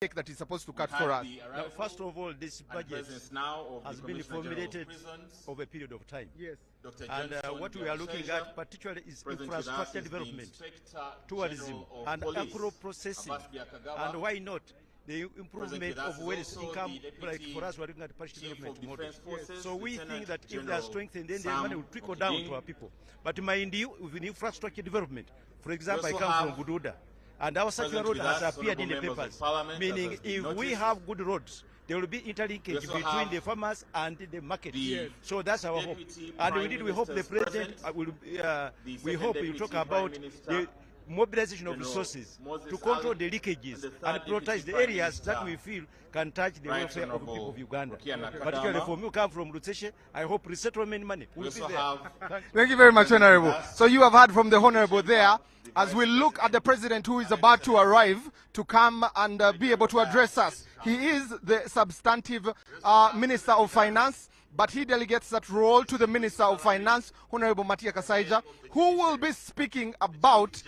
cake that is supposed to cut for us? Now, first of all, this budget has been formulated over a period of time. Yes. And what we are looking at particularly is infrastructure development, tourism, and agro-processing. And why not the improvement of wealth income, like for us, we're looking at parity development model. So we think that if they are strengthened, then the money will trickle down to our people. But mind you, with infrastructure development, for example, I come from Bududa, and our circular road has appeared in the papers, meaning if we have good roads, there will be interlinkage between the farmers and the market. So that's our hope. And we hope the president we hope you talk about the mobilization of resources to control the leakages and prioritize the areas that we feel can touch the welfare of the people of Uganda. Particularly for me who come from Lutseshe, I hope resettlement money will be there. Thank you very much, Honorable. So you have heard from the Honorable there. As we look at the President who is about to arrive to come and be able to address us. He is the substantive Minister of Finance, but he delegates that role to the Minister of Finance, Honorable Matia Kasaija, who will be speaking about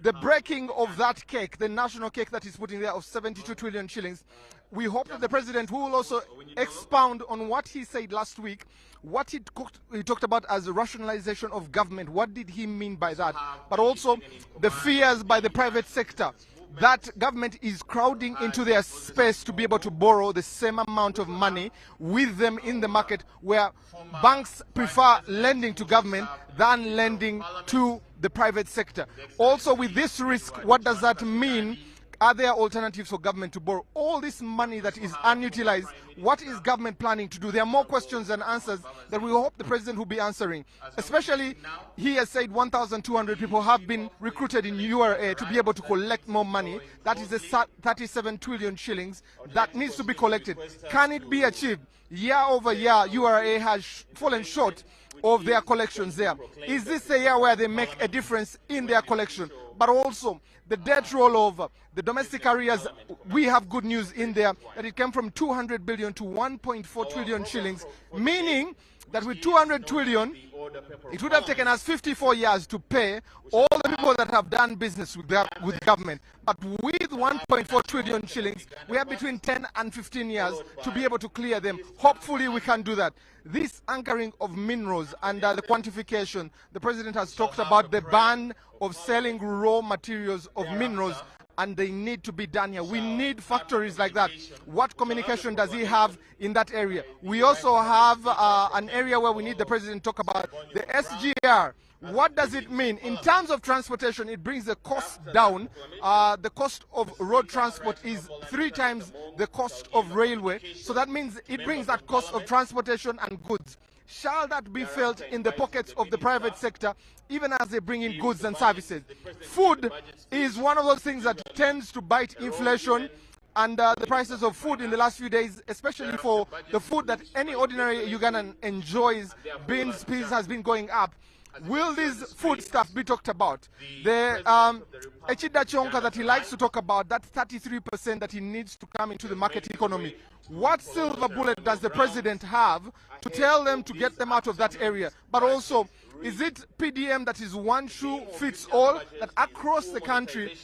the breaking of that cake, the national cake that is put in there of 72 trillion shillings. We hope that the President, who will also expound on what he said last week, what he talked about as rationalization of government. What did he mean by that? But also the fears by the private sector that government is crowding into their space to be able to borrow the same amount of money with them in the market, where banks prefer lending to government than lending to the private sector. Also, with this risk, what does that mean? Are there alternatives for government to borrow? All this money that is unutilized, what is government planning to do? There are more questions than answers that we hope the President will be answering. Especially, he has said 1,200 people have been recruited in URA to be able to collect more money. That is the 37 trillion shillings that needs to be collected. Can it be achieved? Year over year, URA has fallen short of their collections there. Is this a year where they make a difference in their collection? But also, the debt rollover, the domestic areas, we have good news in there that it came from 200 billion to 1.4 trillion shillings, meaning that with 200 trillion, it would have taken us 54 years to pay all the people that have done business with government. But with 1.4 trillion shillings, we have between 10 and 15 years to be able to clear them. Hopefully we can do that. This anchoring of minerals and the quantification, the President has talked about the ban of selling raw materials of minerals, and they need to be done here. We need factories like that. What communication does he have in that area? We also have an area where we need the President to talk about the SGR. What does it mean? In terms of transportation, it brings the cost down. The cost of road transport is 3 times the cost of railway. So that means it brings that cost of transportation and goods. Shall that be felt in the pockets of the private sector, even as they bring in goods and services? Food is one of those things that tends to bite inflation, and the prices of food in the last few days, especially for the food that any ordinary Ugandan enjoys, beans, peas, has been going up. Will this food stuff be talked about? The Echida Chonka that he likes to talk about, that 33% that he needs to come into the market economy. What silver bullet does the President have to tell them to get them out of that area? But also, is it PDM that is one shoe fits all, that across the country,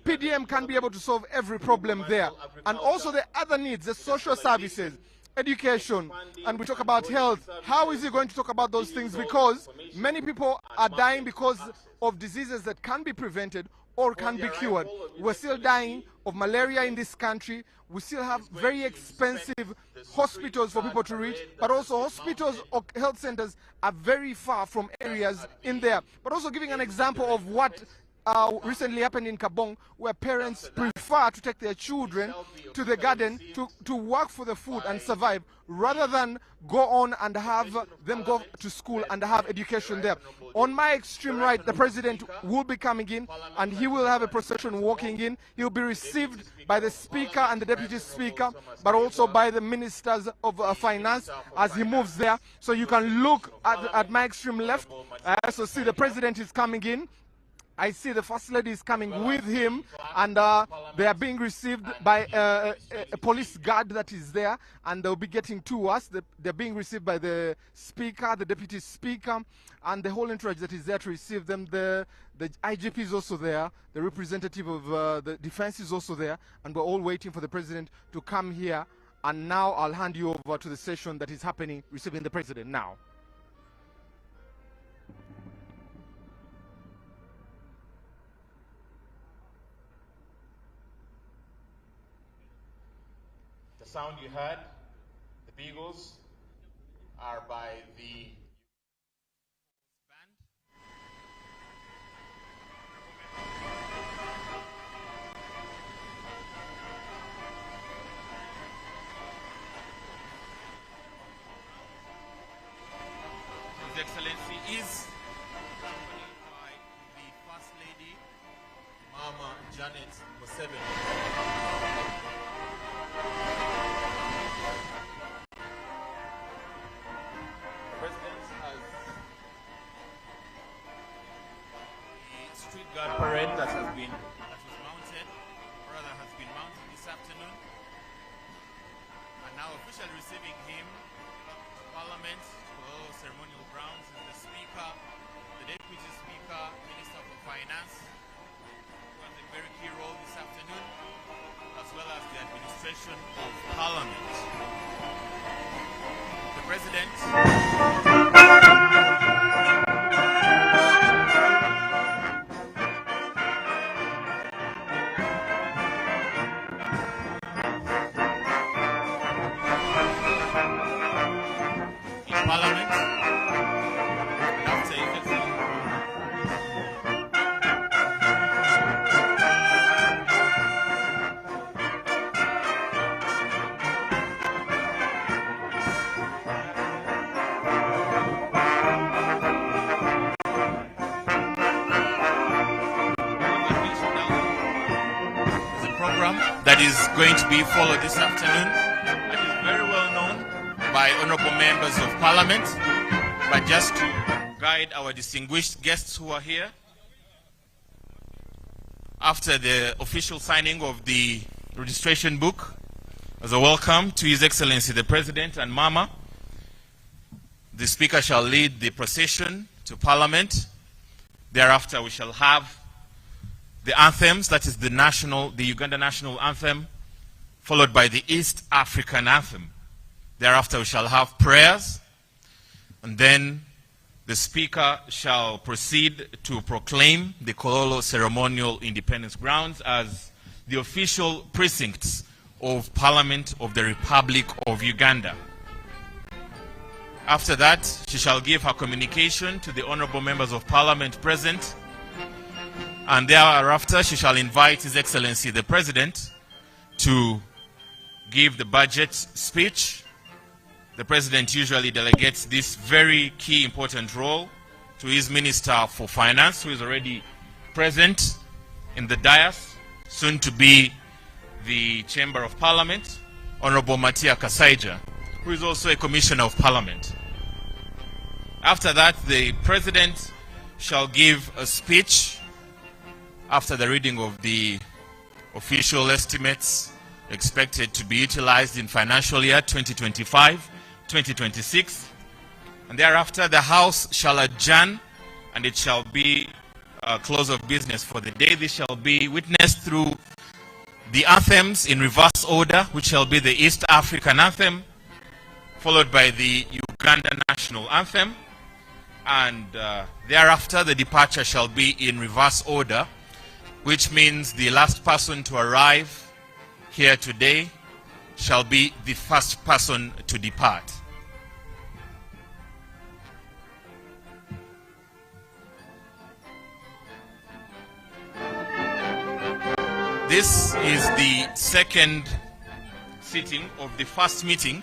PDM can be able to solve every problem there? And also the other needs, the social services, education, and we talk about health. How is he going to talk about those things? Because many people are dying because of diseases that can be prevented or can be cured. We're still dying of malaria in this country. We still have very expensive hospitals for people to reach, but also hospitals or health centers are very far from areas in there. But also giving an example of what recently happened in Kabong, where parents prefer to take their children to the garden to work for the food and survive, rather than go on and have them go to school and have education there. On my extreme right, the President will be coming in, and he will have a procession walking in. He will be received by the Speaker and the Deputy Speaker, but also by the Ministers of Finance as he moves there. So you can look at my extreme left. I also see the President is coming in. I see the First Lady is coming with him, and they are being received by a police guard that is there, and they'll be getting to us. They're being received by the Speaker, the Deputy Speaker, and the whole entourage that is there to receive them. The IGP is also there, the representative of the defense is also there, and we're all waiting for the President to come here. And now I'll hand you over to the session that is happening, receiving the President now. The sound you heard, the Beagles, are by the band. His Excellency is accompanied by the First Lady, Mama Janet Museveni. Street guard parade that was mounted this afternoon, and now officially receiving him to Parliament for ceremonial grounds is the Speaker, the Deputy Speaker, Minister for Finance, who has a very key role this afternoon, as well as the administration of Parliament. The President. Parliament. After the program that is going to be followed this afternoon, that is very well known by honorable members of Parliament, but just to guide our distinguished guests who are here, after the official signing of the registration book, as a welcome to His Excellency the President and Mama, the Speaker shall lead the procession to Parliament. Thereafter we shall have the anthems, that is the Uganda National Anthem, followed by the East African Anthem. Thereafter we shall have prayers, and then the Speaker shall proceed to proclaim the Kololo Ceremonial Independence Grounds as the official precincts of Parliament of the Republic of Uganda. After that, she shall give her communication to the honorable members of Parliament present, and thereafter she shall invite His Excellency the President to give the budget speech. The President usually delegates this very key important role to his Minister for Finance, who is already present in the dais, soon to be the Chamber of Parliament, Honorable Matia Kasaija, who is also a Commissioner of Parliament. After that, the President shall give a speech after the reading of the official estimates expected to be utilized in financial year 2025-2026, and thereafter the House shall adjourn and it shall be a close of business for the day. This shall be witnessed through the anthems in reverse order, which shall be the East African Anthem, followed by the Uganda National Anthem, and thereafter the departure shall be in reverse order, which means the last person to arrive here today shall be the first person to depart. This is the second sitting of the first meeting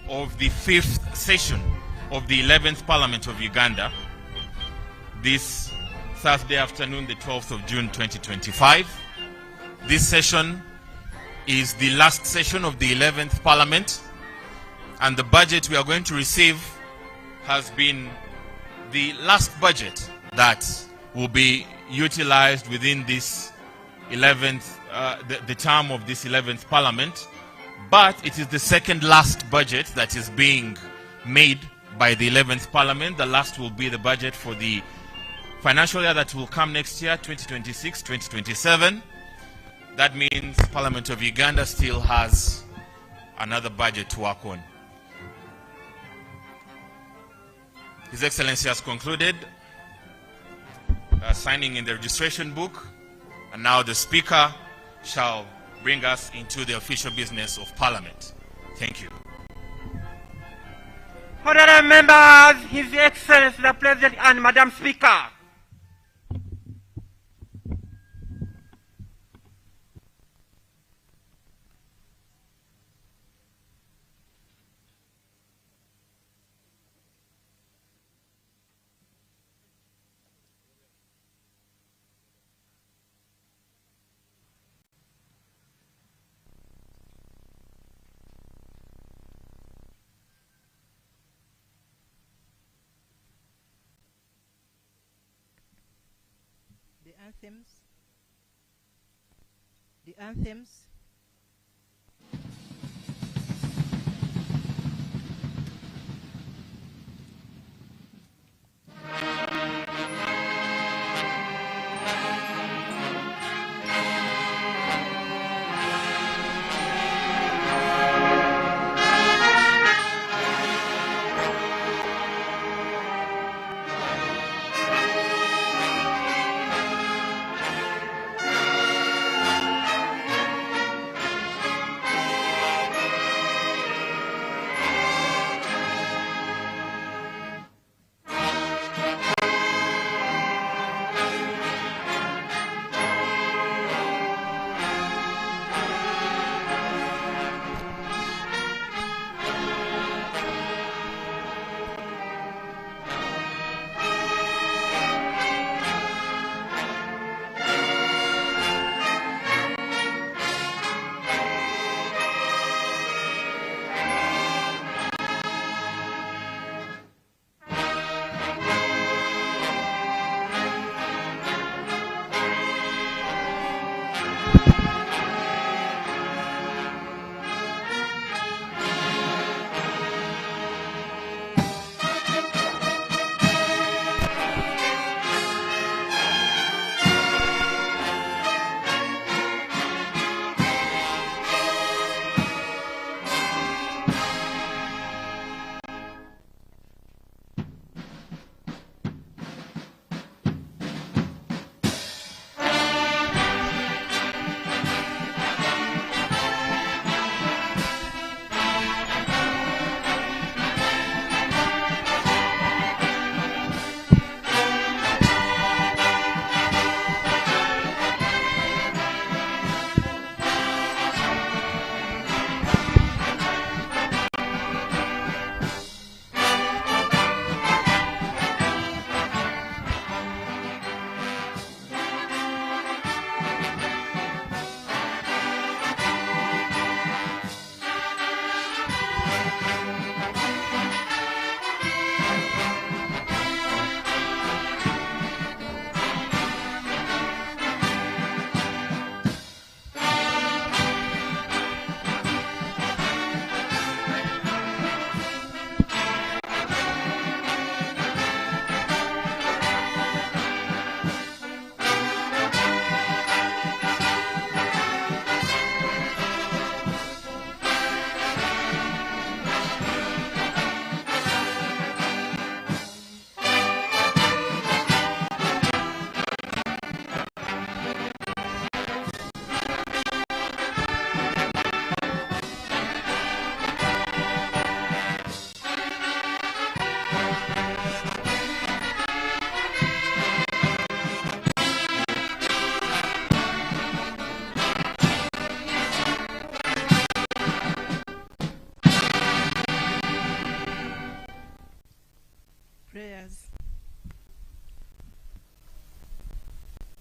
of the 5th session of the 11th Parliament of Uganda, this Thursday afternoon, the 12th of June 2025. This session is the last session of the 11th Parliament, and the budget we are going to receive has been the last budget that will be utilized within this 11th, the term of this 11th Parliament, but it is the second last budget that is being made by the 11th Parliament. The last will be the budget for the financial year that will come next year, 2026-2027. That means Parliament of Uganda still has another budget to work on. His Excellency has concluded signing in the registration book, and now the Speaker shall bring us into the official business of Parliament. Thank you. Honorable members, His Excellency the President and Madam Speaker. The anthems.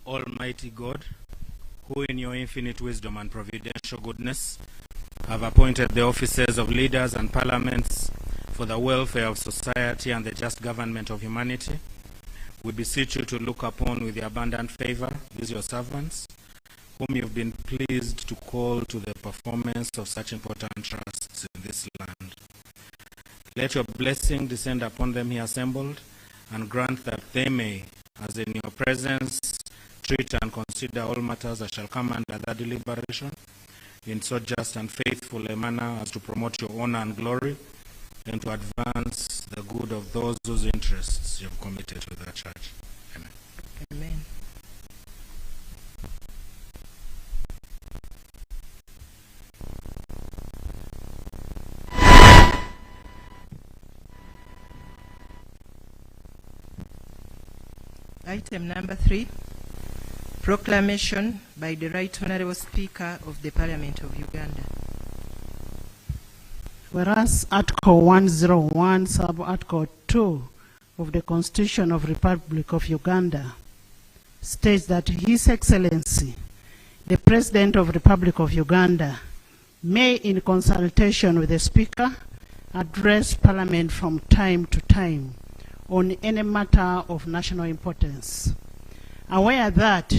Almighty God, who in your infinite wisdom and providential goodness have appointed the offices of leaders and parliaments for the welfare of society and the just government of humanity, we beseech you to look upon with the abundant favor these your servants, whom you have been pleased to call to the performance of such important trusts in this land. Let your blessing descend upon them here assembled, and grant that they may, as in your presence, treat and consider all matters that shall come under that deliberation, in so just and faithful a manner as to promote your honor and glory, and to advance the good of those whose interests you have committed to the church. Amen. Amen. Item number 3, proclamation by the Right Honorable Speaker of the Parliament of Uganda. Whereas Article 101, Sub-Article 2 of the Constitution of the Republic of Uganda states that His Excellency, the President of the Republic of Uganda, may, in consultation with the Speaker, address Parliament from time to time on any matter of national importance. Aware that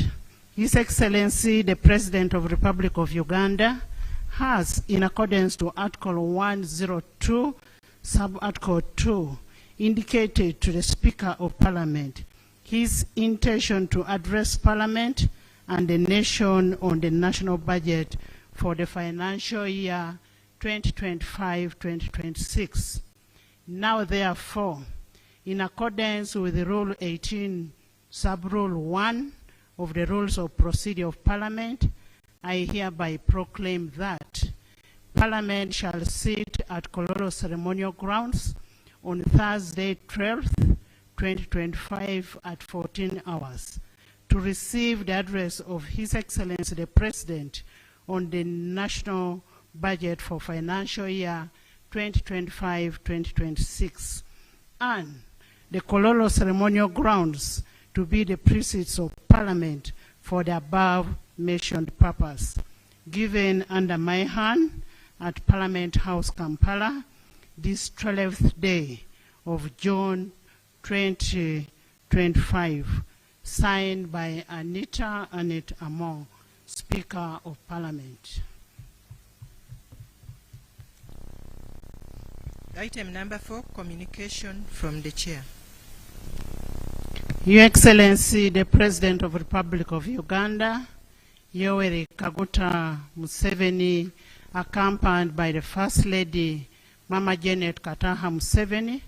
His Excellency, the President of the Republic of Uganda, has, in accordance to Article 102, Sub-Article 2, indicated to the Speaker of Parliament his intention to address Parliament and the nation on the national budget for the financial year 2025-2026. Now, therefore, in accordance with the Rule 18, Sub-Rule 1 of the Rules of Procedure of Parliament, I hereby proclaim that Parliament shall sit at Kololo Ceremonial Grounds on Thursday, 12th, 2025 at 14 hours to receive the address of His Excellency the President on the national budget for financial year 2025-2026, and the Kololo Ceremonial Grounds to be the precincts of Parliament for the above-mentioned purpose, given under my hand at Parliament House, Kampala, this 12th day of June 2025, signed by Anita Annette Amon, Speaker of Parliament. Item number 4, communication from the Chair. Your Excellency, the President of the Republic of Uganda, Yoweri Kaguta Museveni, accompanied by the First Lady, Mama Janet Kataha Museveni,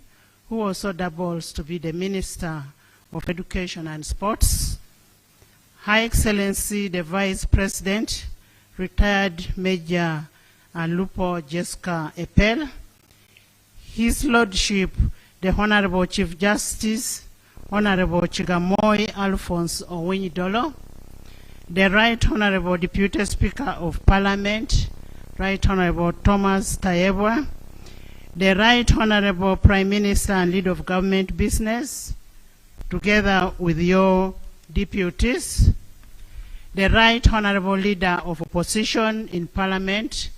who also doubles to be the Minister of Education and Sports, Her Excellency, the Vice President, retired Major Alupo Jessica Epel, His Lordship, the Honorable Chief Justice, Honorable Chigamoy Alphonse Owinidolo, the Right Honorable Deputy Speaker of Parliament, Right Honorable Thomas Tayebwa, the Right Honorable Prime Minister and Leader of Government Business, together with your deputies, the Right Honorable Leader of Opposition in Parliament,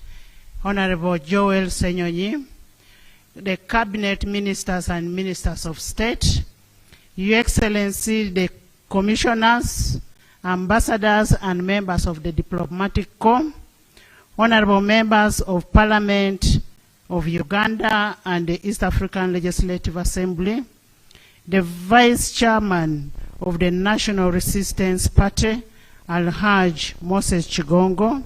Honorable Joel Senyonyi, the Cabinet Ministers and Ministers of State, Your Excellency, the Commissioners, Ambassadors and members of the Diplomatic Corps, Honorable Members of Parliament of Uganda and the East African Legislative Assembly, the Vice Chairman of the National Resistance Party, Alhaj Moses Chigongo,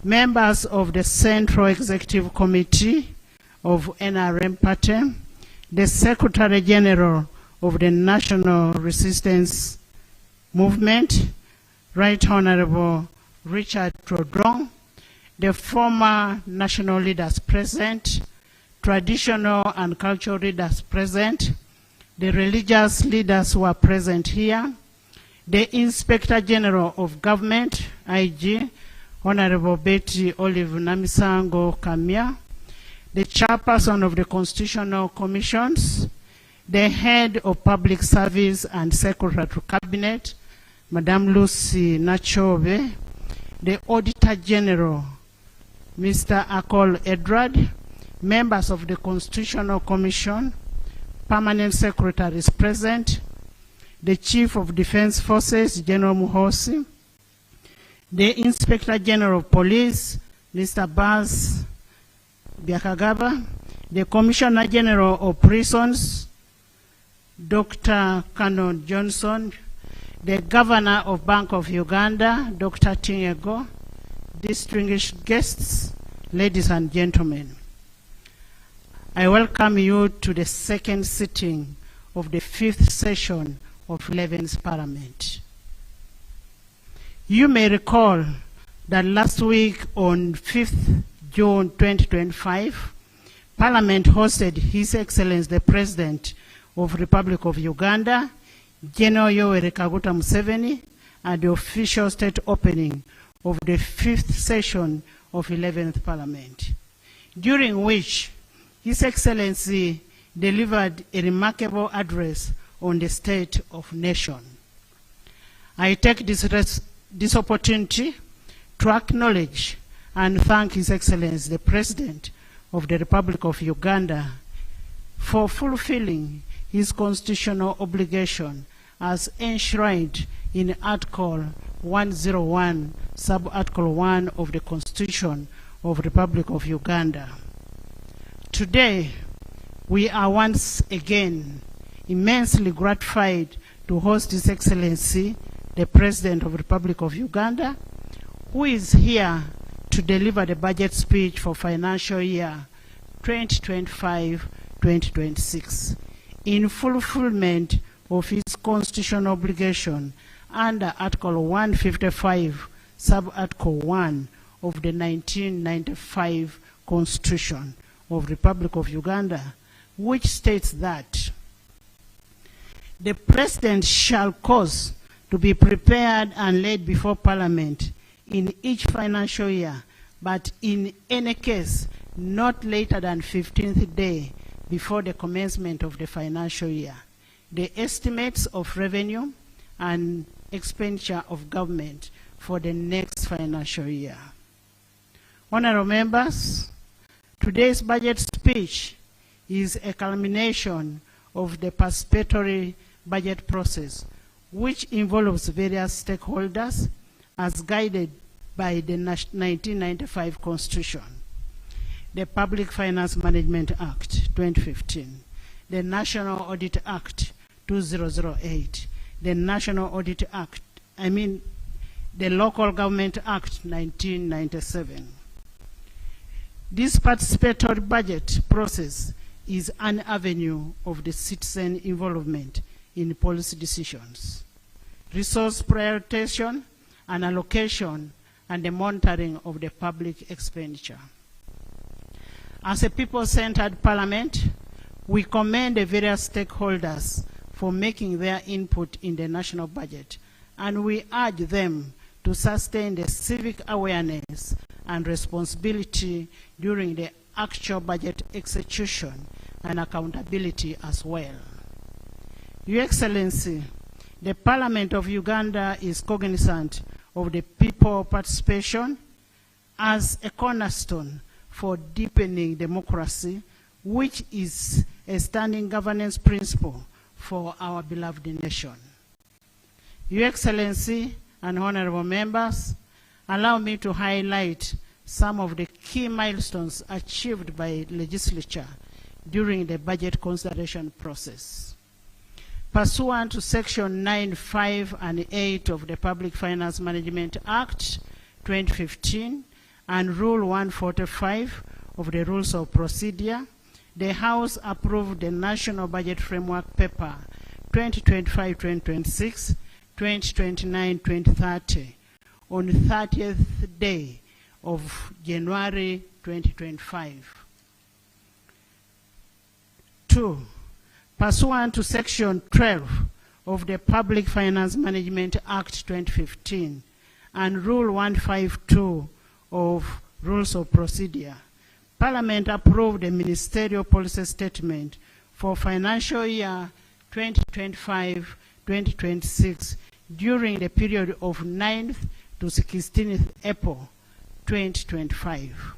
members of the Central Executive Committee of NRM Party, the Secretary General of the National Resistance Movement, Right Honorable Richard Trodron, the former national leaders present, traditional and cultural leaders present, the religious leaders who are present here, the Inspector General of Government, IG, Honorable Betty Olive Namisango Kamia, the Chairperson of the Constitutional Commissions, the Head of Public Service and Secretary to Cabinet, Madame Lucy Nachobe, the Auditor General, Mr. Akol Edward, members of the Constitutional Commission, permanent secretaries present, the Chief of Defense Forces, General Muhosi, the Inspector General of Police, Mr. Bas Byakagaba, the Commissioner General of Prisons, Dr. Canon Johnson, the Governor of Bank of Uganda, Dr. Tinyego, distinguished guests, ladies and gentlemen. I welcome you to the second sitting of the 5th session of 11th Parliament. You may recall that last week on 5th June 2025, Parliament hosted His Excellency the President of the Republic of Uganda, General Yoweri Kaguta Museveni, at the official state opening of the 5th session of 11th Parliament, during which His Excellency delivered a remarkable address on the state of nation. I take this opportunity to acknowledge and thank His Excellency the President of the Republic of Uganda for fulfilling his constitutional obligation as enshrined in Article 101, Sub-Article 1 of the Constitution of the Republic of Uganda. Today, we are once again immensely gratified to host His Excellency, the President of the Republic of Uganda, who is here to deliver the budget speech for financial year 2025-2026 in fulfillment of his constitutional obligation under Article 155, Sub-Article 1 of the 1995 Constitution of the Republic of Uganda, which states that the President shall cause to be prepared and laid before Parliament in each financial year, but in any case, not later than 15th day before the commencement of the financial year, the estimates of revenue and expenditure of government for the next financial year. Honorable members, today's budget speech is a culmination of the participatory budget process, which involves various stakeholders as guided by the 1995 Constitution, the Public Finance Management Act 2015, the National Audit Act 2008, the National Audit Act, the Local Government Act 1997. This participatory budget process is an avenue of the citizen involvement in policy decisions, resource prioritization and allocation, and the monitoring of the public expenditure. As a people-centered parliament, we commend the various stakeholders for making their input in the national budget, and we urge them to sustain the civic awareness and responsibility during the actual budget execution and accountability as well. Your Excellency, the Parliament of Uganda is cognizant of the people participation as a cornerstone for deepening democracy, which is a standing governance principle for our beloved nation. Your Excellency and honorable members, allow me to highlight some of the key milestones achieved by legislature during the budget consideration process. Pursuant to Section 9, 5, and 8 of the Public Finance Management Act 2015 and Rule 145 of the Rules of Procedure, the House approved the National Budget Framework Paper 2025-2026, 2029-2030 on the 30th day of January 2025. 2. Pursuant to Section 12 of the Public Finance Management Act 2015 and Rule 152 of Rules of Procedure, Parliament approved a ministerial policy statement for financial year 2025-2026 during the period of 9th to 16th April 2025.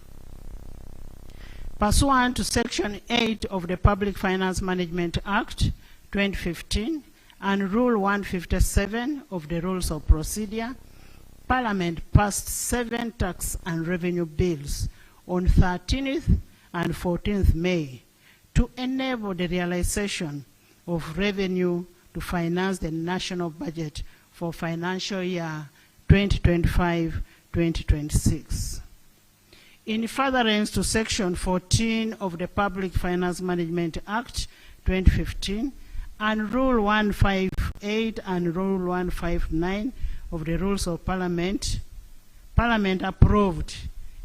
Pursuant to Section 8 of the Public Finance Management Act 2015 and Rule 157 of the Rules of Procedure, Parliament passed 7 tax and revenue bills on 13th and 14th May to enable the realization of revenue to finance the national budget for financial year 2025-2026. In furtherance to Section 14 of the Public Finance Management Act 2015 and Rule 158 and Rule 159 of the Rules of Parliament, Parliament approved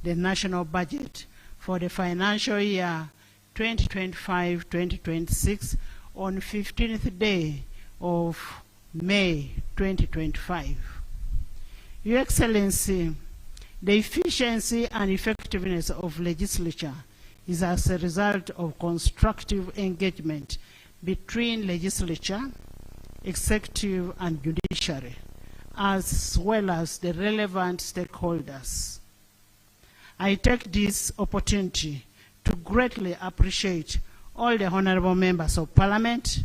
the national budget for the financial year 2025-2026 on 15th day of May 2025. Your Excellency, the efficiency and effectiveness of legislature is as a result of constructive engagement between legislature, executive, and judiciary, as well as the relevant stakeholders. I take this opportunity to greatly appreciate all the honorable members of Parliament,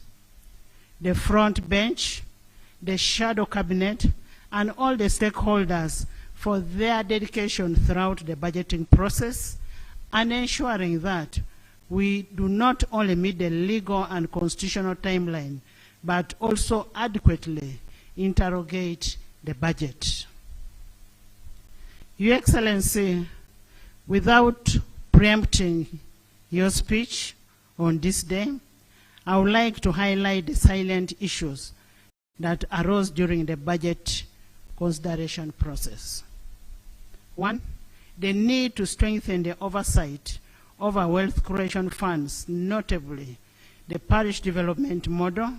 the front bench, the shadow cabinet, and all the stakeholders for their dedication throughout the budgeting process and ensuring that we do not only meet the legal and constitutional timeline, but also adequately interrogate the budget. Your Excellency, without preempting your speech on this day, I would like to highlight the salient issues that arose during the budget consideration process. 1, the need to strengthen the oversight over wealth creation funds, notably the parish development model,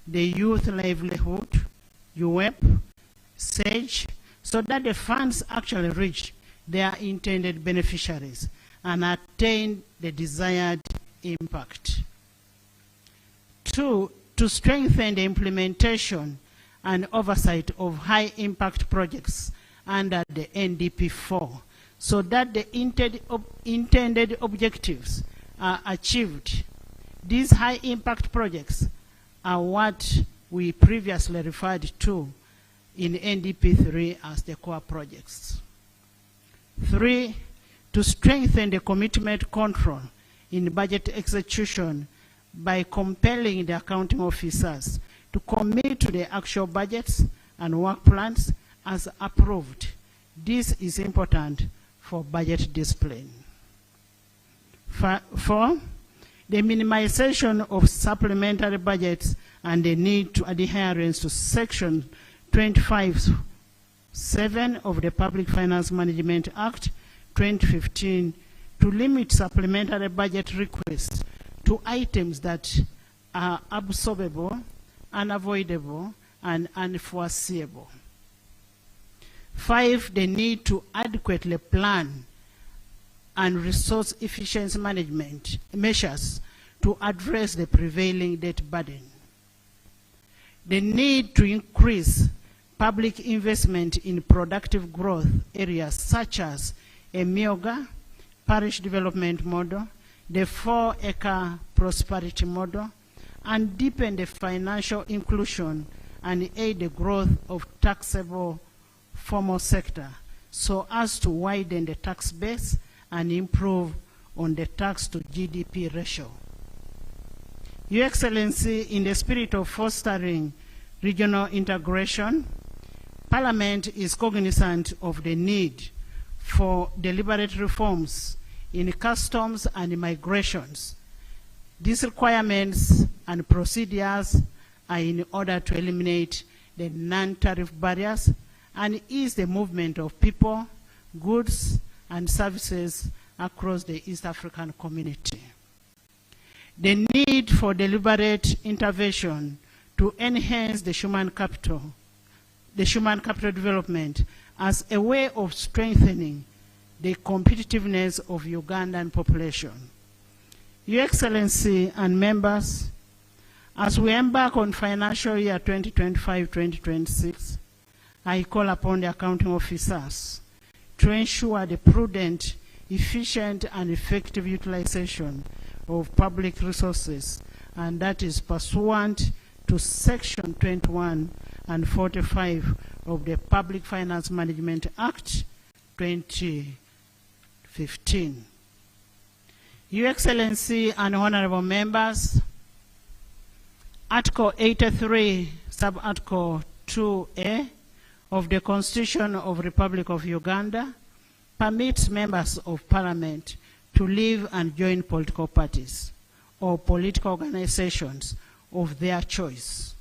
the youth livelihood, UWEP, SAGE, so that the funds actually reach their intended beneficiaries and attain the desired impact. 2, to strengthen the implementation and oversight of high-impact projects under the NDP4, so that the intended objectives are achieved. These high-impact projects are what we previously referred to in NDP3 as the core projects. 3, to strengthen the commitment control in budget execution by compelling the accounting officers to commit to the actual budgets and work plans as approved. This is important for budget discipline. 4, the minimization of supplementary budgets and the need to adherence to Section 25(7) of the Public Finance Management Act 2015 to limit supplementary budget requests to items that are absorbable, unavoidable, and unforeseeable. 5, the need to adequately plan and resource efficiency management measures to address the prevailing debt burden. The need to increase public investment in productive growth areas such as EMIOGA, parish development model, the 4-acre prosperity model, and deepen the financial inclusion and aid the growth of taxable formal sector so as to widen the tax base and improve on the tax to GDP ratio. Your Excellency, in the spirit of fostering regional integration, Parliament is cognizant of the need for deliberate reforms in customs and migrations. These requirements and procedures are in order to eliminate the non-tariff barriers and ease the movement of people, goods, and services across the East African community. The need for deliberate intervention to enhance the human capital development as a way of strengthening the competitiveness of Ugandan population. Your Excellency and members, as we embark on financial year 2025-2026, I call upon the accounting officers to ensure the prudent, efficient, and effective utilization of public resources, and that is pursuant to Section 21 and 45 of the Public Finance Management Act 2015. Your Excellency and honorable members, Article 83, Sub-Article 2A of the Constitution of the Republic of Uganda permits members of Parliament to leave and join political parties or political organizations of their choice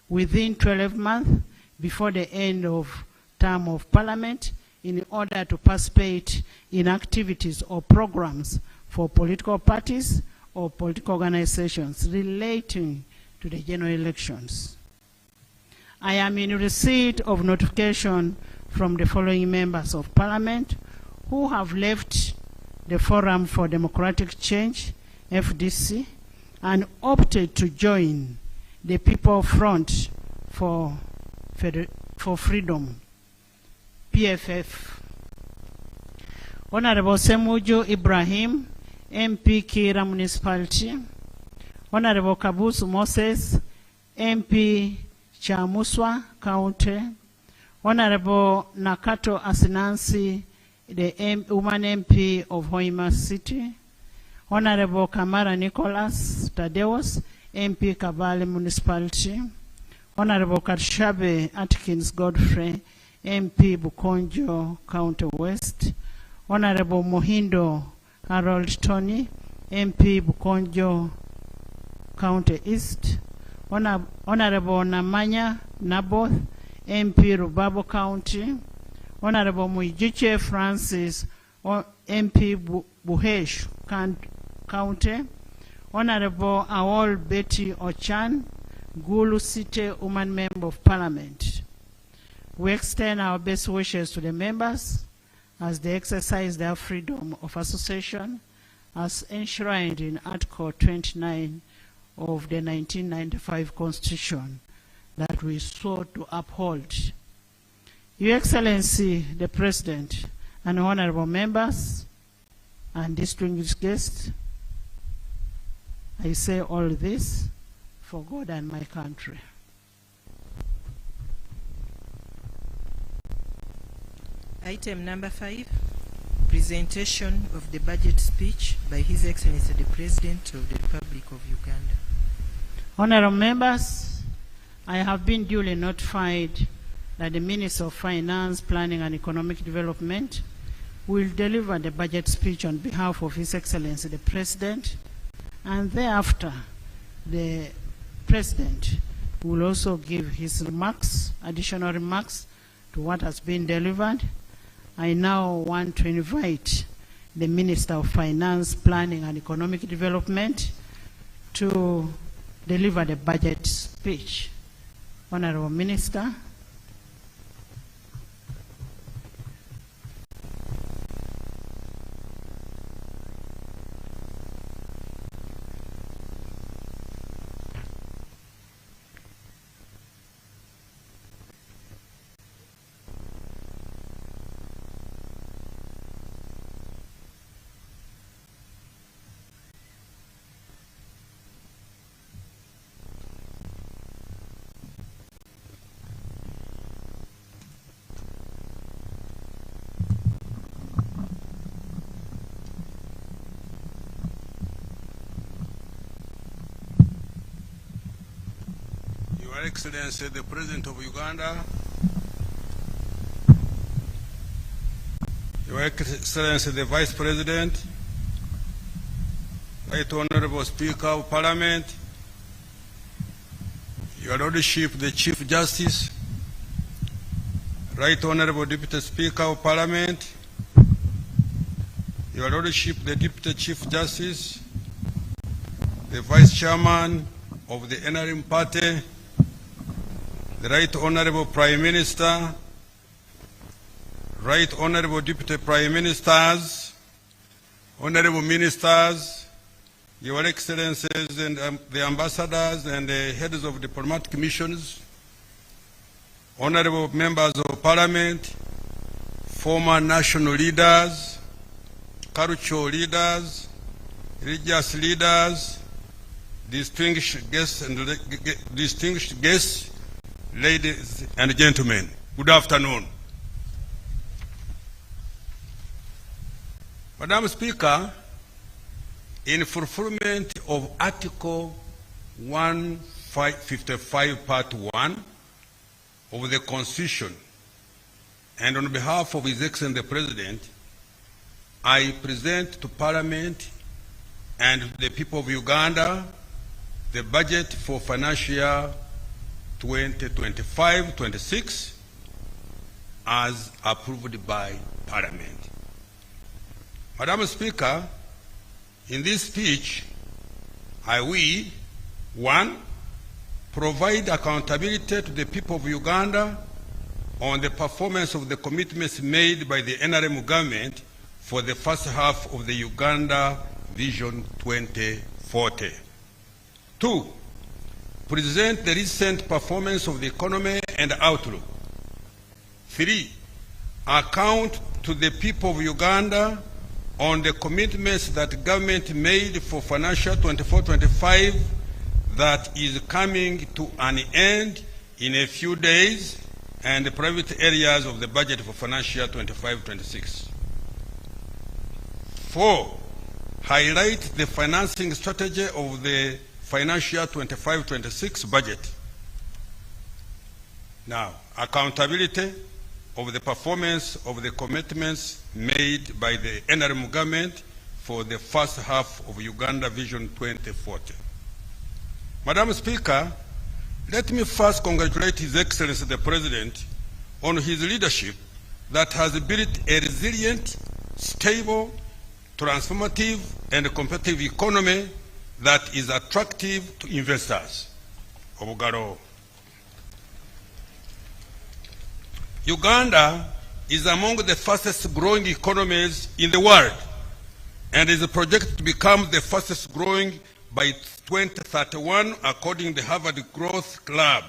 within 12 months before the end of term of Parliament in order to participate in activities or programs for political parties or political organizations relating to the general elections. I am in receipt of notification from the following members of Parliament who have left the Forum for Democratic Change, FDC, and opted to join the People Front for Freedom, PFF. Honorable Semujo Ibrahim, MP Kira Municipality. Honorable Kabusu Moses, MP Chamuswa County. Honorable Nakato Asinansi, the woman MP of Hoima City. Honorable Kamara Nicholas Tadeus, MP Kabale Municipality. Honorable Katshabe Atkins Godfrey, MP Bukonjo County West. Honorable Mohindo Harold Tony, MP Bukonjo County East. Honorable Namanya Naboth, MP Rubabo County. Honorable Muijiche Francis, MP Buhesh County. Honorable Awol Betty Ochan, Gulu City Woman Member of Parliament. We extend our best wishes to the members as they exercise their freedom of association as enshrined in Article 29 of the 1995 Constitution that we sought to uphold. Your Excellency, the President, and honorable members, and distinguished guests, I say all this for God and my country. Item number 5, presentation of the budget speech by His Excellency the President of the Republic of Uganda. Honorable members, I have been duly notified that the Minister of Finance, Planning and Economic Development will deliver the budget speech on behalf of His Excellency the President, and thereafter the President will also give his remarks, additional remarks to what has been delivered. I now want to invite the Minister of Finance, Planning and Economic Development to deliver the budget speech. Honorable Minister. Your Excellency, the President of Uganda, Your Excellency, the Vice President, Right Honorable Speaker of Parliament, Your Lordship, the Chief Justice, Right Honorable Deputy Speaker of Parliament, Your Lordship, the Deputy Chief Justice, the Vice Chairman of the NRM Party, the Right Honorable Prime Minister, Right Honorable Deputy Prime Ministers, Honorable Ministers, Your Excellencies and the Ambassadors and the heads of diplomatic missions, Honorable Members of Parliament, former national leaders, cultural leaders, religious leaders, distinguished guests, ladies and gentlemen, good afternoon. Madam Speaker, in fulfillment of Article 155, Part 1 of the Constitution, and on behalf of His Excellency the President, I present to Parliament and the people of Uganda the budget for financial year 2025-26 as approved by Parliament. Madam Speaker, in this speech, I will, 1, provide accountability to the people of Uganda on the performance of the commitments made by the NRM government for the first half of the Uganda Vision 2040. 2, present the recent performance of the economy and outlook. 3, account to the people of Uganda on the commitments that government made for financial 24-25 that is coming to an end in a few days, and the private areas of the budget for financial year 25-26. 4, highlight the financing strategy of the financial year 25-26 budget. Now, accountability of the performance of the commitments made by the NRM government for the first half of Uganda Vision 2040. Madam Speaker, let me first congratulate His Excellency the President on his leadership that has built a resilient, stable, transformative, and competitive economy that is attractive to investors. Obugaro. Uganda is among the fastest growing economies in the world and is projected to become the fastest growing by 2031 according to the Harvard Growth Club.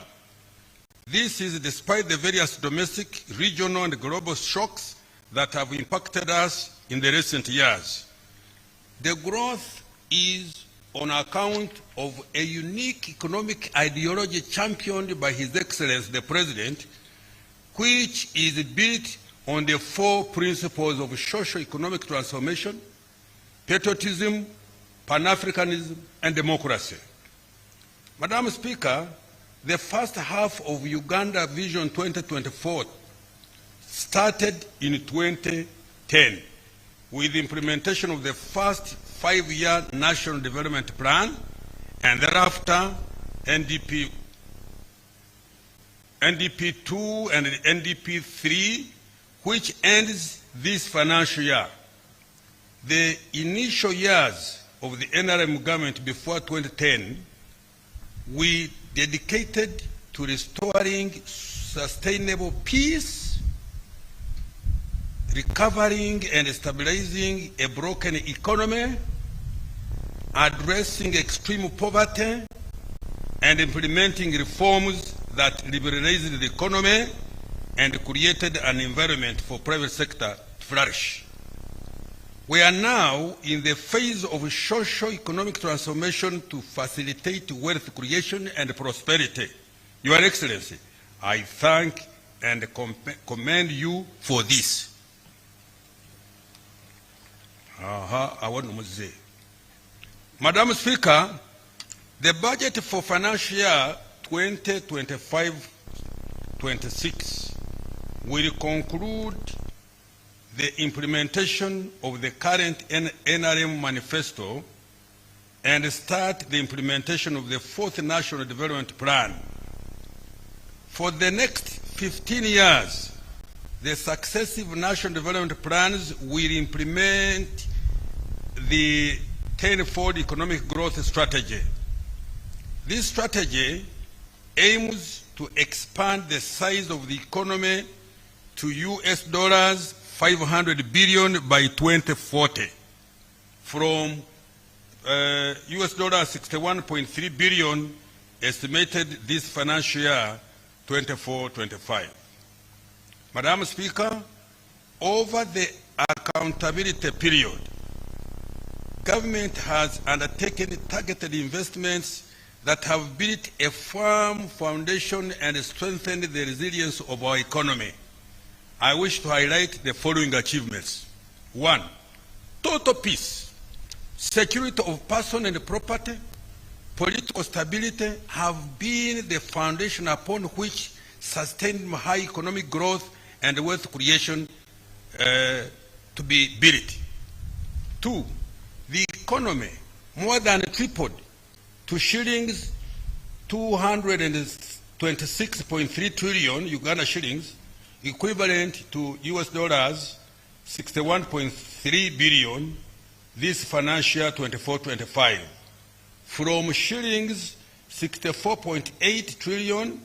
This is despite the various domestic, regional, and global shocks that have impacted us in the recent years. The growth is on account of a unique economic ideology championed by His Excellency the President, which is built on the 4 principles of socio-economic transformation, patriotism, Pan-Africanism, and democracy. Madam Speaker, the first half of Uganda Vision 2024 started in 2010 with the implementation of the first 5-year National Development Plan and thereafter NDP 2 and NDP 3, which ends this financial year. The initial years of the NRM government before 2010, we dedicated to restoring sustainable peace, recovering and stabilizing a broken economy, addressing extreme poverty, and implementing reforms that liberalized the economy and created an environment for private sector to flourish. We are now in the phase of socio-economic transformation to facilitate wealth creation and prosperity. Your Excellency, I thank and commend you for this. Madam Speaker, the budget for financial year 2025-26 will conclude the implementation of the current NRM manifesto and start the implementation of the 4th National Development Plan. For the next 15 years, the successive national development plans will implement the 10-fold economic growth strategy. This strategy aims to expand the size of the economy to US$ 500 billion by 2040 from US$ 61.3 billion estimated this financial year 24-25. Madam Speaker, over the accountability period, government has undertaken targeted investments that have built a firm foundation and strengthened the resilience of our economy. I wish to highlight the following achievements. 1. Total peace, security of person and property, political stability have been the foundation upon which sustained high economic growth and wealth creation to be built. 2. The economy more than tripled to shillings 226.3 trillion Uganda shillings, equivalent to US dollars 61.3 billion this financial 24-25, from shillings 64.8 trillion,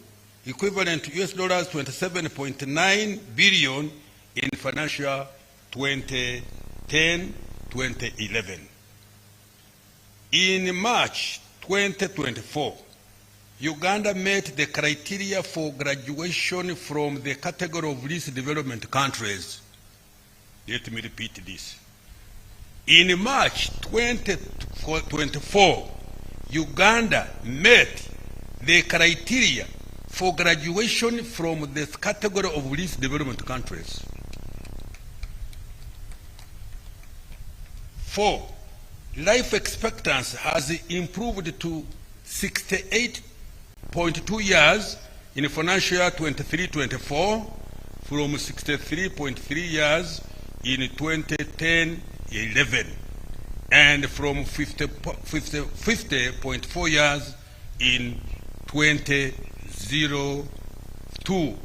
equivalent to US dollars 27.9 billion in financial 2010-2011. In March 2024, Uganda met the criteria for graduation from the category of least development countries. Let me repeat this. In March 2024, Uganda met the criteria for graduation from the category of least development countries. 4. Life expectancy has improved to 68.2 years in financial year 23-24 from 63.3 years in 2010-11 and from 50.4 years in 2002.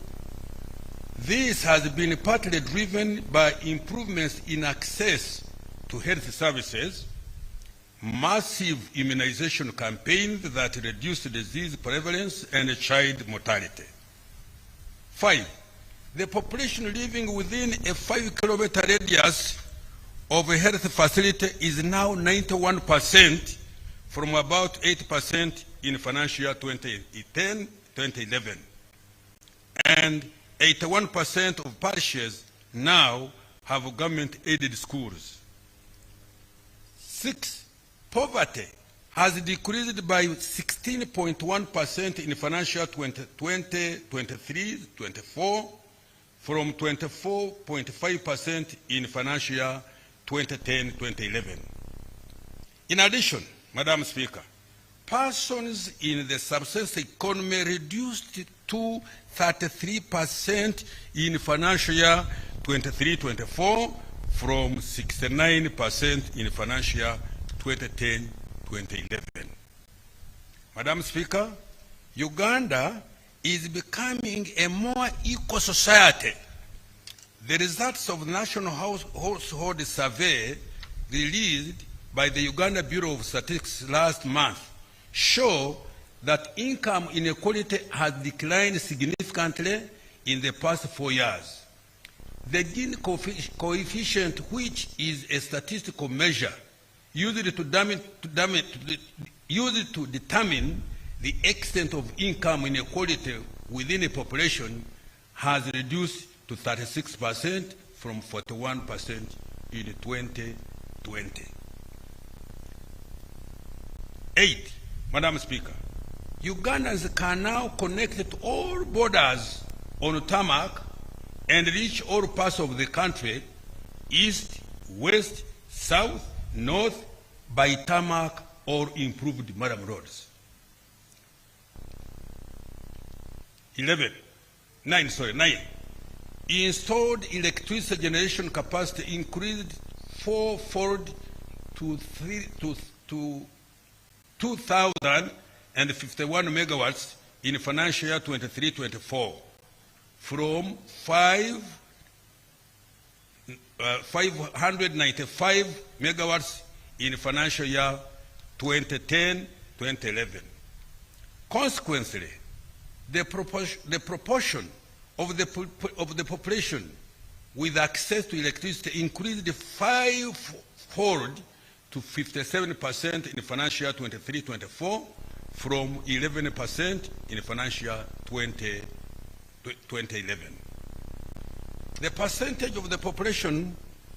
This has been partly driven by improvements in access to health services, massive immunization campaigns that reduce disease prevalence and child mortality. 5. The population living within a 5-kilometer radius of a health facility is now 91% from about 8% in financial year 2010-2011. And 81% of parishes now have government-aided schools. 6. Poverty has decreased by 16.1% in financial 2020-23-24 from 24.5% in financial year 2010-2011. In addition, Madam Speaker, persons in the subsistence economy reduced to 33% in financial year 23-24 from 69% in financial year 2010-2011. Madam Speaker, Uganda is becoming a more equal society. The results of the National Household Survey released by the Uganda Bureau of Statistics last month show that income inequality has declined significantly in the past 4 years. The Gini coefficient, which is a statistical measure used to determine the extent of income inequality within a population, has reduced to 36% from 41% in 2020. 8. Madam Speaker, Ugandans can now connect to all borders on tarmac and reach all parts of the country, east, west, south, north, by tarmac or improved mudam roads. 9. Installed electricity generation capacity increased fourfold to 2,051 megawatts in financial year 23-24 from 595 megawatts in financial year 2010-2011. Consequently, the proportion of the population with access to electricity increased fivefold to 57% in financial year 23-24 from 11% in financial year 2011. The percentage of the population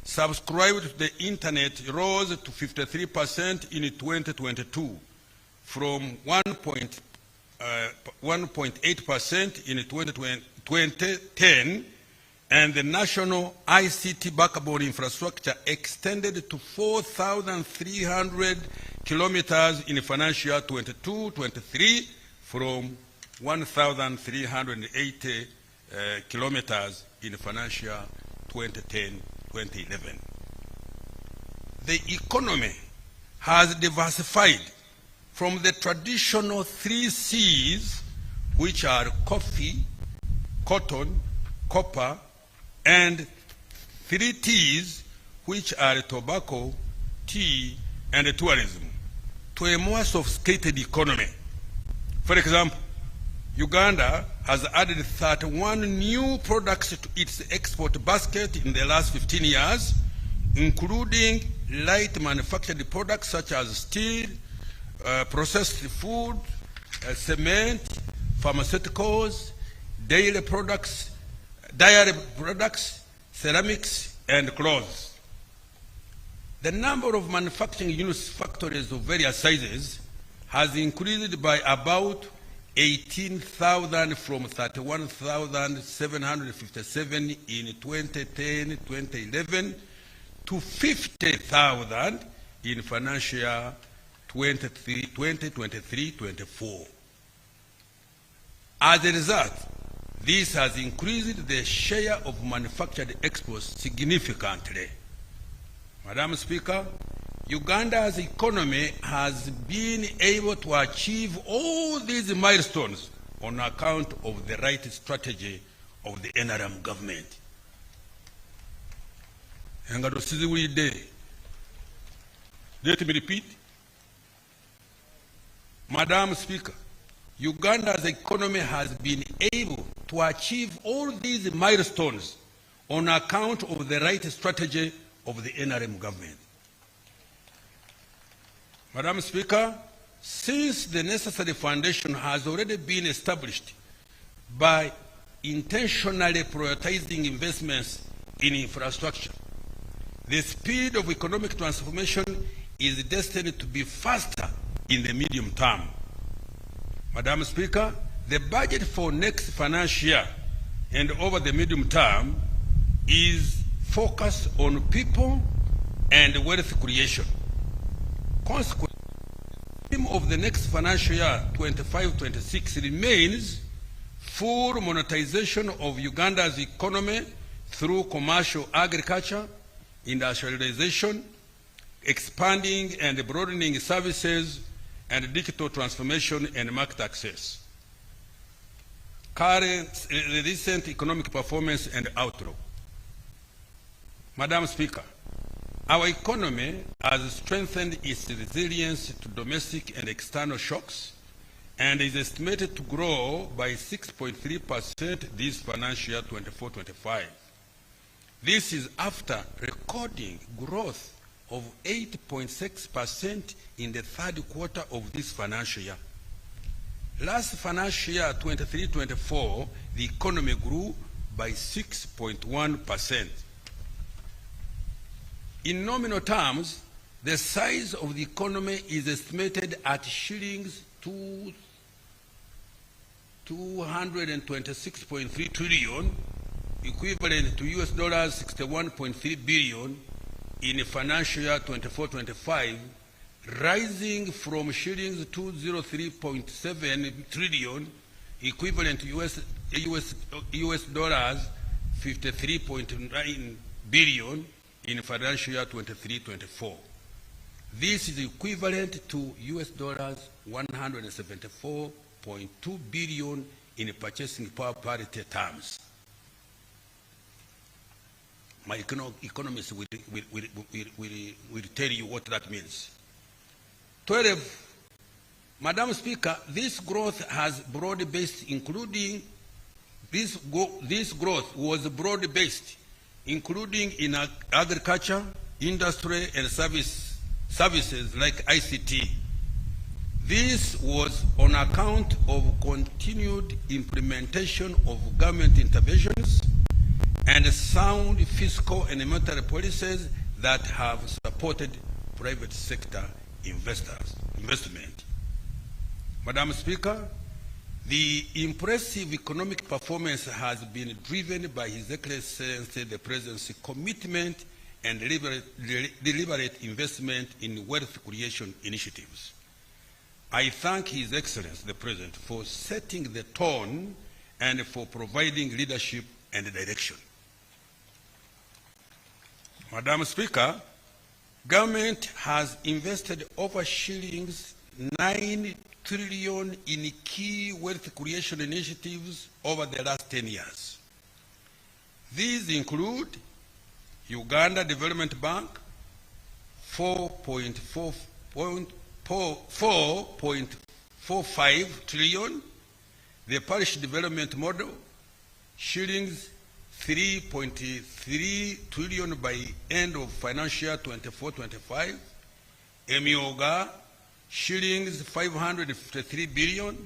subscribed to the internet rose to 53% in 2022 from 1.8% in 2010, and the national ICT backbone infrastructure extended to 4,300 kilometers in financial year 22-23 from 1,380 kilometers in financial year 2010-2011. The economy has diversified from the traditional 3 C's, which are coffee, cotton, copper, and 3 T's, which are tobacco, tea, and tourism, to a more sophisticated economy. For example, Uganda has added 31 new products to its export basket in the last 15 years, including light manufactured products such as steel, processed food, cement, pharmaceuticals, dairy products, ceramics, and clothes. The number of manufacturing units, factories of various sizes, has increased by about 18,000 from 31,757 in 2010-2011 to 50,000 in financial year 2023-24. As a result, this has increased the share of manufactured exports significantly. Madam Speaker, Uganda's economy has been able to achieve all these milestones on account of the right strategy of the NRM government. Let me repeat. Madam Speaker, Uganda's economy has been able to achieve all these milestones on account of the right strategy of the NRM government. Madam Speaker, since the necessary foundation has already been established by intentionally prioritizing investments in infrastructure, the speed of economic transformation is destined to be faster in the medium term. Madam Speaker, the budget for next financial year and over the medium term is focused on people and wealth creation. Consequently, the theme of the next financial year 25-26 remains full monetization of Uganda's economy through commercial agriculture, industrialization, expanding and broadening services, and digital transformation and market access. Current recent economic performance and outlook. Madam Speaker, our economy has strengthened its resilience to domestic and external shocks and is estimated to grow by 6.3% this financial year 24-25. This is after recording growth of 8.6% in the third quarter of this financial year. Last financial year 23-24, the economy grew by 6.1%. In nominal terms, the size of the economy is estimated at shillings 226.3 trillion, equivalent to US dollars 61.3 billion in financial year 24-25, rising from shillings 203.7 trillion, equivalent to US dollars 53.9 billion in financial year 23-24. This is equivalent to US dollars 174.2 billion in purchasing power parity terms. My economists will tell you what that means. 12. Madam Speaker, this growth has broad-based, including this growth was broad-based, including in agriculture, industry, and services like ICT. This was on account of continued implementation of government interventions and sound fiscal and monetary policies that have supported private sector investment. Madam Speaker, the impressive economic performance has been driven by His Excellency the President's commitment and deliberate investment in wealth creation initiatives. I thank His Excellency the President for setting the tone and for providing leadership and direction. Madam Speaker, government has invested over shillings 9 trillion in key wealth creation initiatives over the last 10 years. These include Uganda Development Bank, 4.45 trillion, the Parish Development Model, shillings 3.3 trillion by end of financial 24-25, Emioga, shillings 553 billion,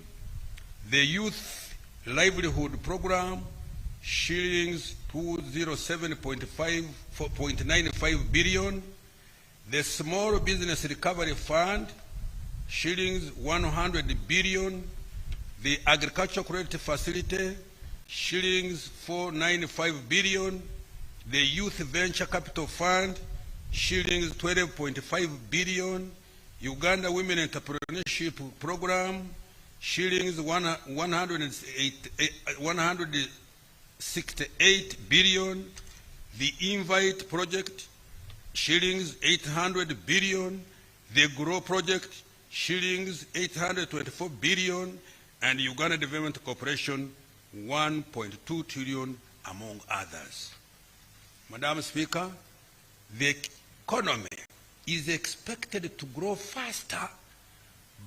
the Youth Livelihood Program, shillings 207.95 billion, the Small Business Recovery Fund, shillings 100 billion, the Agricultural Credit Facility, shillings 495 billion, the Youth Venture Capital Fund, shillings 12.5 billion, Uganda Women Entrepreneurship Program, shillings 168 billion, the Invite Project, shillings 800 billion, the Grow Project, shillings 824 billion, and Uganda Development Corporation, 1.2 trillion, among others. Madam Speaker, the economy is expected to grow faster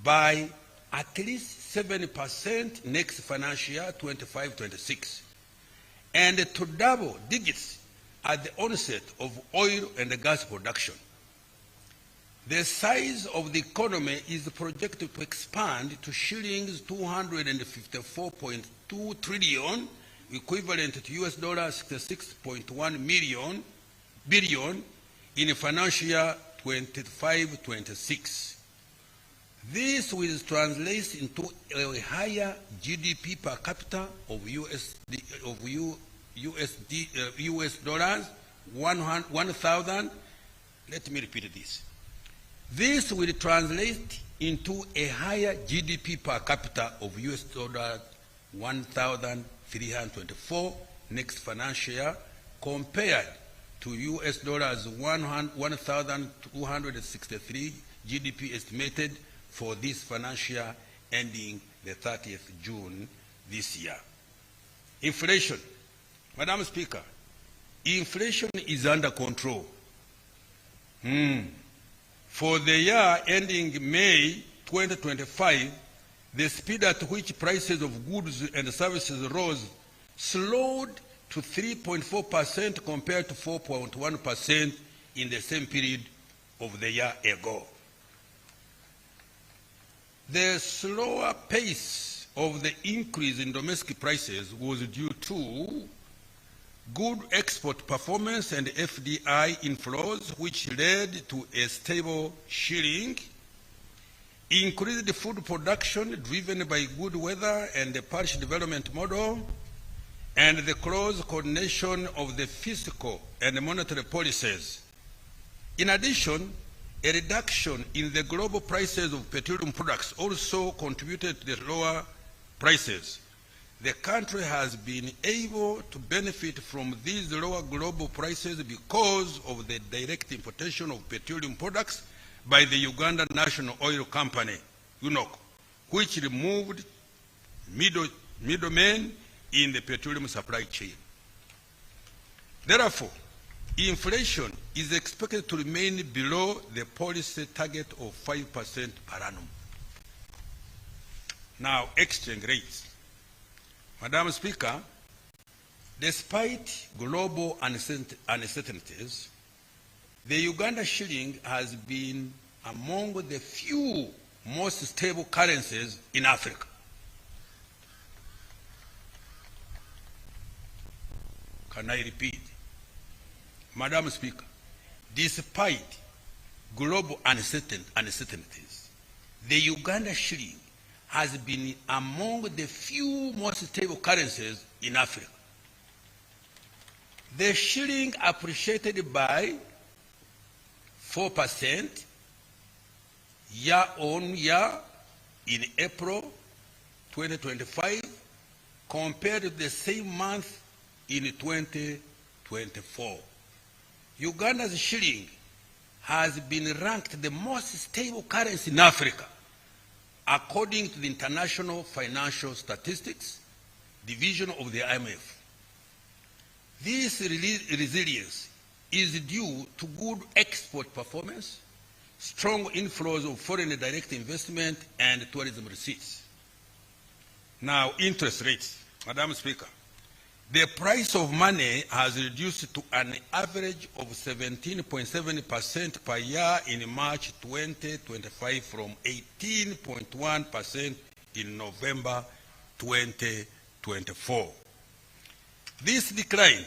by at least 7% next financial year, 25-26, and to double digits at the onset of oil and gas production. The size of the economy is projected to expand to shillings 254.2 trillion, equivalent to US dollars 66.1 billion in financial year 25-26. This will translate into a higher GDP per capita of US dollars 1,000. Let me repeat this. This will translate into a higher GDP per capita of US dollars 1,324 next financial year compared to US dollars 1,263 GDP estimated for this financial year ending the 30th June this year. Inflation. Madam Speaker, inflation is under control. For the year ending May 2025, the speed at which prices of goods and services rose slowed to 3.4% compared to 4.1% in the same period of the year ago. The slower pace of the increase in domestic prices was due to good export performance and FDI inflows, which led to a stable shilling, increased food production driven by good weather and the parish development model, and the close coordination of the fiscal and monetary policies. In addition, a reduction in the global prices of petroleum products also contributed to the lower prices. The country has been able to benefit from these lower global prices because of the direct importation of petroleum products by the Uganda National Oil Company, UNOC, which removed middlemen in the petroleum supply chain. Therefore, inflation is expected to remain below the policy target of 5% per annum. Now, exchange rates. Madam Speaker, despite global uncertainties, the Uganda shilling has been among the few most stable currencies in Africa. Can I repeat? Madam Speaker, despite global uncertainties, the Uganda shilling has been among the few most stable currencies in Africa. The shilling appreciated by 4% year-on-year in April 2025 compared to the same month in 2024. Uganda's shilling has been ranked the most stable currency in Africa, according to the International Financial Statistics Division of the IMF. This resilience is due to good export performance, strong inflows of foreign direct investment, and tourism receipts. Now, interest rates. Madam Speaker, the price of money has reduced to an average of 17.7% per year in March 2025 from 18.1% in November 2024. This decline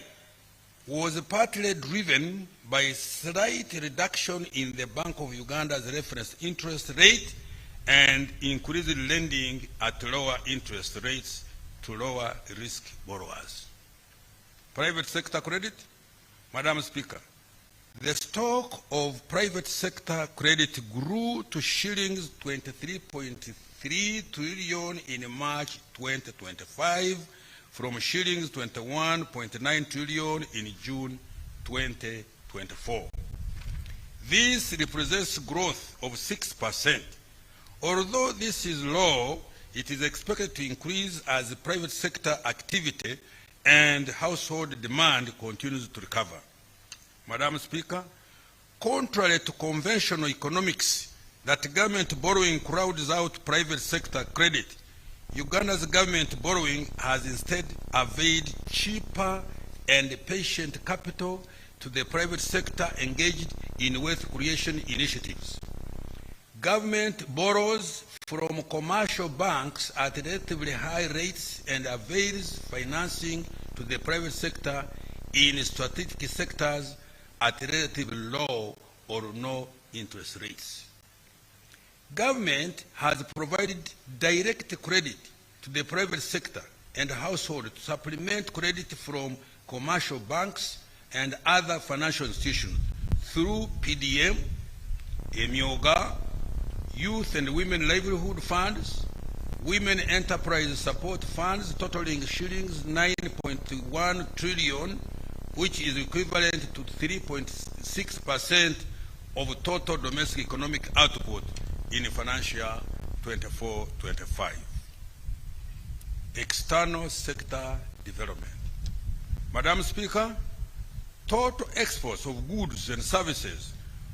was partly driven by a slight reduction in the Bank of Uganda's reference interest rate and increased lending at lower interest rates to lower risk borrowers. Private sector credit. Madam Speaker, the stock of private sector credit grew to shillings 23.3 trillion in March 2025 from shillings 21.9 trillion in June 2024. This represents growth of 6%. Although this is low, it is expected to increase as private sector activity and household demand continues to recover. Madam Speaker, contrary to conventional economics that government borrowing crowds out private sector credit, Uganda's government borrowing has instead availed cheaper and patient capital to the private sector engaged in wealth creation initiatives. Government borrows from commercial banks at relatively high rates and avails financing to the private sector in strategic sectors at relatively low or no interest rates. Government has provided direct credit to the private sector and household to supplement credit from commercial banks and other financial institutions through PDM, Emyoga, Youth and Women Livelihood Funds, Women Enterprise Support Funds totaling shillings 9.1 trillion, which is equivalent to 3.6% of total domestic economic output in financial 24-25. External sector development. Madam Speaker, total exports of goods and services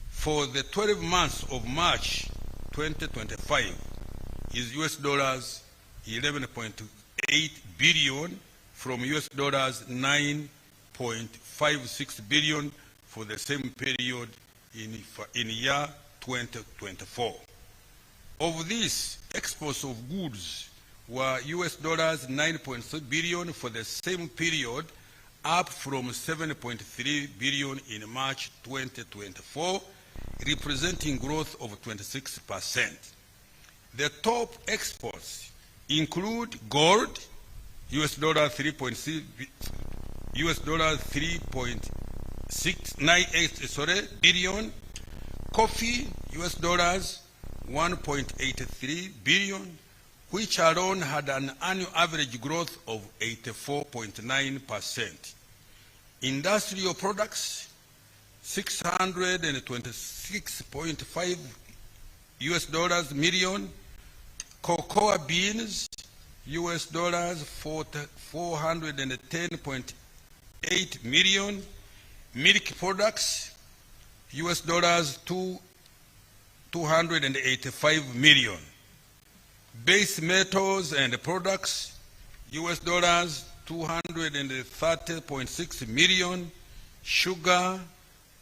for the 12 months of March 2025 is US dollars 11.8 billion from US dollars 9.56 billion for the same period in year 2024. Of this, exports of goods were US dollars 9.3 billion for the same period, up from 7.3 billion in March 2024, representing growth of 26%. The top exports include gold, US dollar 3.698 billion, coffee, US dollars 1.83 billion, which alone had an annual average growth of 84.9%. Industrial products, 626.5 US dollars million, cocoa beans, US dollars 410.8 million, milk products, US dollars 285 million, base metals and products, US dollars 230.6 million, sugar,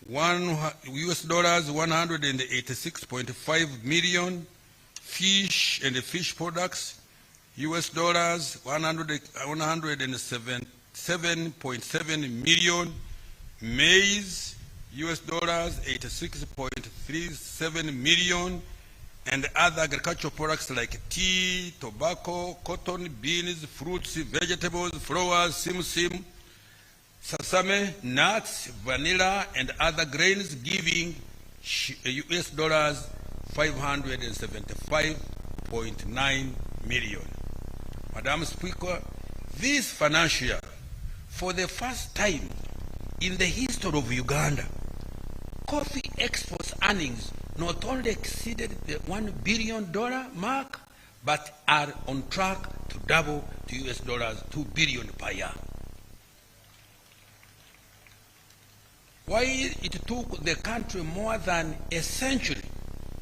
US dollars 186.5 million, fish and fish products, US dollars 107 $87.7 million, maize US dollars 86.37 million, and other agricultural products like tea, tobacco, cotton, beans, fruits, vegetables, flowers, simsim, sesame, nuts, vanilla, and other grains, giving US dollars 575.9 million. Madam Speaker, this financial year, for the first time in the history of Uganda, coffee exports earnings not only exceeded the $1 billion mark, but are on track to double to US dollars 2 billion per year. While it took the country more than a century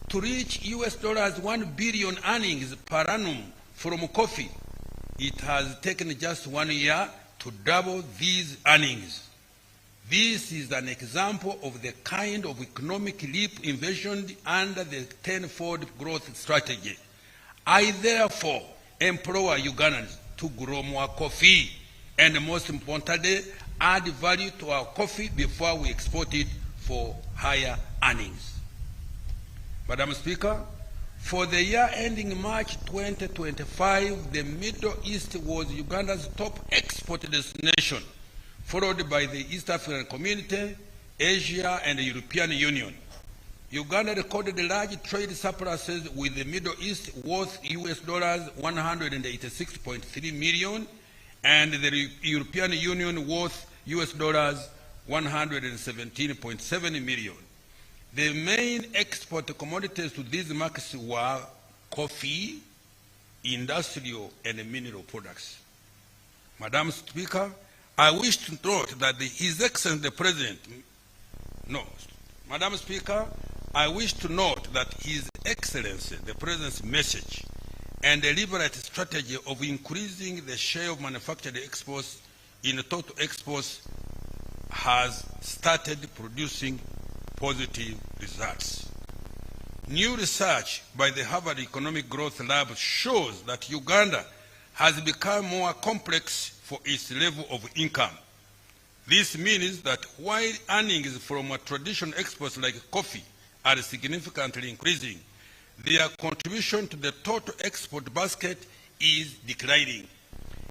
to reach US dollars 1 billion earnings per annum from coffee, it has taken just 1 year to double these earnings. This is an example of the kind of economic leap envisioned under the tenfold growth strategy. I therefore implore Ugandans to grow more coffee and, most importantly, add value to our coffee before we export it for higher earnings. Madam Speaker, for the year ending March 2025, the Middle East was Uganda's top export destination, followed by the East African Community, Asia, and the European Union. Uganda recorded large trade surpluses with the Middle East worth US dollars 186.3 million, and the European Union worth US dollars 117.7 million. The main export commodities to these markets were coffee, industrial, and mineral products. Madam Speaker, I wish to note that His Excellency the President, Madam Speaker, I wish to note that His Excellency the President's message and deliberate strategy of increasing the share of manufactured exports in total exports has started producing positive results. New research by the Harvard Economic Growth Lab shows that Uganda has become more complex for its level of income. This means that while earnings from traditional exports like coffee are significantly increasing, their contribution to the total export basket is declining.